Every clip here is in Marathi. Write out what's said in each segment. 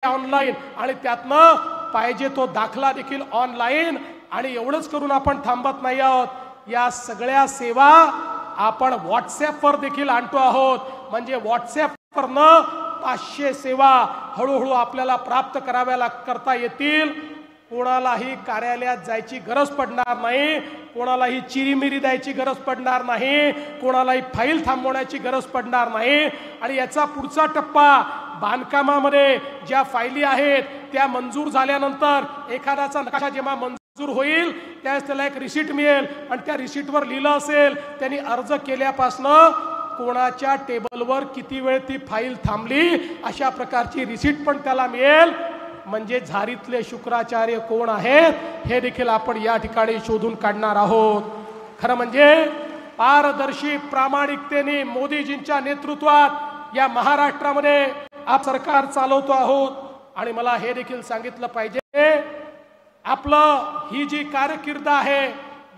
ऑनलाईन आणि त्यातनं पाहिजे तो दाखला देखील ऑनलाईन। आणि एवढंच करून आपण थांबत नाही आहोत, या सगळ्या सेवा आपण व्हॉट्सॲपवर देखील आणतो आहोत। म्हणजे व्हॉट्सॲपवरनं 500 सेवा हळूहळू आपल्याला प्राप्त करता येतील। कोणालाही कार्यालयात जायची गरज पडणार नाही, कोणालाही चिरीमिरी द्यायची गरज पडणार नाही, कोणालाही फाईल थांबवण्याची गरज पडणार नाही। आणि याचा पुढचा टप्पा, बांधकामामध्ये ज्या फाईली आहेत त्या मंजूर झाल्यानंतर एखाद्याचा नकाशा जेव्हा मंजूर होईल त्यावेळेस त्याला एक रिसीट मिळेल आणि त्या रिसीटवर लिहिलं असेल त्यांनी अर्ज केल्यापासनं कोणाच्या टेबलवर किती वेळ ती फाईल थांबली अशा प्रकारची रिसीट पण त्याला मिळेल। म्हणजे झारीतले शुक्राचार्य कोण आहेत हे देखील आपण या ठिकाणी शोधून काढणार आहोत। खरं म्हणजे पारदर्शी प्रामाणिकतेने मोदीजींच्या नेतृत्वात या महाराष्ट्रामध्ये आप सरकार चालवतो आहोत। आणि मला हे देखील सांगितलं पाहिजे, आपलं ही जी कारकीर्द आहे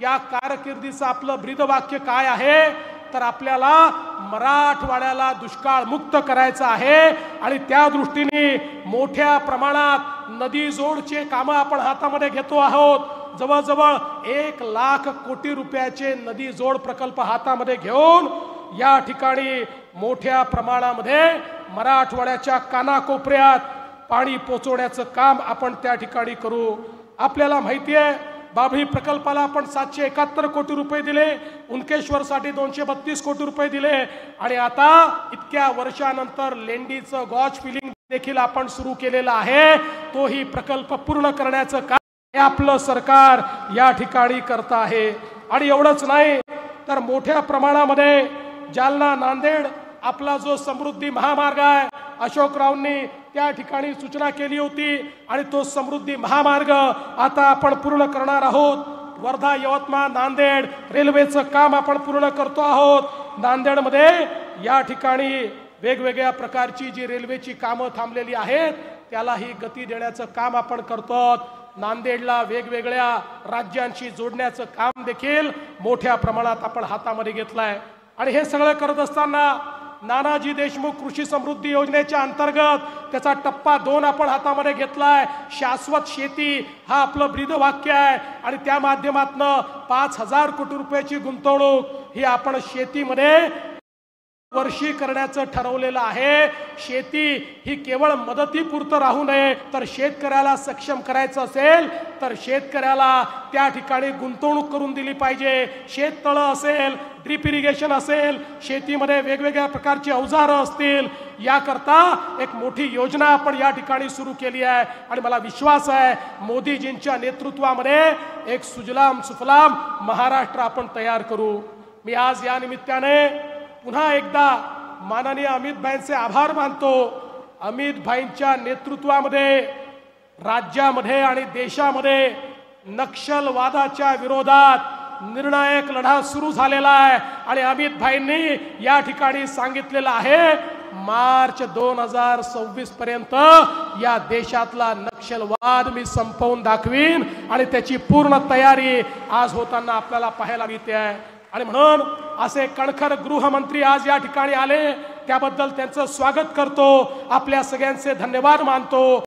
या कारकिर्दीचं आपलं ब्रीदवाक्य काय आहे, तर आपल्याला मराठवाड्याला दुष्काळ मुक्त करायचं आहे। आणि त्या दृष्टीने मोठ्या प्रमाणात नदी जोडचे कामं आपण हातामध्ये घेतो आहोत। जवळजवळ 1 लाख कोटी रुपयाचे नदी जोड प्रकल्प हातामध्ये घेऊन या ठिकाणी मोठ्या प्रमाणामध्ये मराठवाड्याच्या कानाकोपऱ्यात पाणी पोचवण्याचं काम आपण त्या ठिकाणी करू। आपल्याला माहिती आहे, बाभळी प्रकल्पाला आपण 771 कोटी रुपये दिले, उनकेश्वरसाठी 232 कोटी रुपये दिले आणि आता इतक्या वर्षानंतर लेंडीचं गॉज फिलिंग देखील आपण सुरू केलेलं आहे। तोही प्रकल्प पूर्ण करण्याचं काम आपलं सरकार या ठिकाणी करत आहे। आणि एवढंच नाही तर मोठ्या प्रमाणामध्ये जालना नांदेड आपला जो समृद्धी महामार्ग आहे, अशोकरावांनी त्या ठिकाणी सूचना केली होती आणि तो समृद्धी महामार्ग आता आपण पूर्ण करणार आहोत। वर्धा यवतमाळ नांदेड रेल्वेचं काम आपण पूर्ण करतो आहोत। नांदेडमध्ये या ठिकाणी वेगवेगळ्या प्रकारची जी रेल्वेची कामं थांबलेली आहेत त्यालाही गती देण्याचं काम आपण करतो। नांदेडला वेगवेगळ्या राज्यांशी जोडण्याचं काम देखील मोठ्या प्रमाणात आपण हातामध्ये घेतलंय। आणि हे सगळं करत असताना नानाजी देशमुख कृषी समृद्धी योजनेच्या अंतर्गत त्याचा टप्पा 2 आपण हातामध्ये घेतलाय। शाश्वत शेती हा आपलं ब्रीदवाक्य आहे आणि त्या माध्यमातून 5000 कोटी रुपयाची गुंतवणूक ही आपण शेतीमध्ये वर्षी करण्याचं ठरवलेलं आहे। शेती ही केवळ मदतीपुरतं राहू नये, तर शेतकऱ्याला सक्षम करायचं असेल तर शेतकऱ्याला त्या ठिकाणी गुंतवणूक करून दिली पाहिजे। शेततळं असेल, ड्रीप इरिगेशन असेल, शेतीमध्ये वेगवेगळ्या प्रकारची अवजारं असतील, याकरता एक मोठी योजना आपण या ठिकाणी सुरू केली आहे। आणि मला विश्वास आहे मोदीजींच्या नेतृत्वामध्ये एक सुजलाम सुफलाम महाराष्ट्र आपण तयार करू। मी आज या निमित्ताने पुन्हा एकदा माननीय अमित भाईंचे आभार मानतो। अमित भाईंच्या नेतृत्वामध्ये राज्यामध्ये आणि देशामध्ये नक्षलवादाच्या विरोधात निर्णायक लढा सुरू झालेला आहे आणि अमित भाईंनी या ठिकाणी सांगितलेलं आहे मार्च 2026 पर्यंत या देशातला नक्षलवाद मी संपवून दाखवीन आणि त्याची पूर्ण तयारी आज होताना आपल्याला पाहायला मिळते आहे। आणि म्हणून असे कणखर गृहमंत्री आज या ठिकाणी आले, त्याबद्दल त्यांचं स्वागत करतो, आपल्या सगळ्यांचे धन्यवाद मानतो।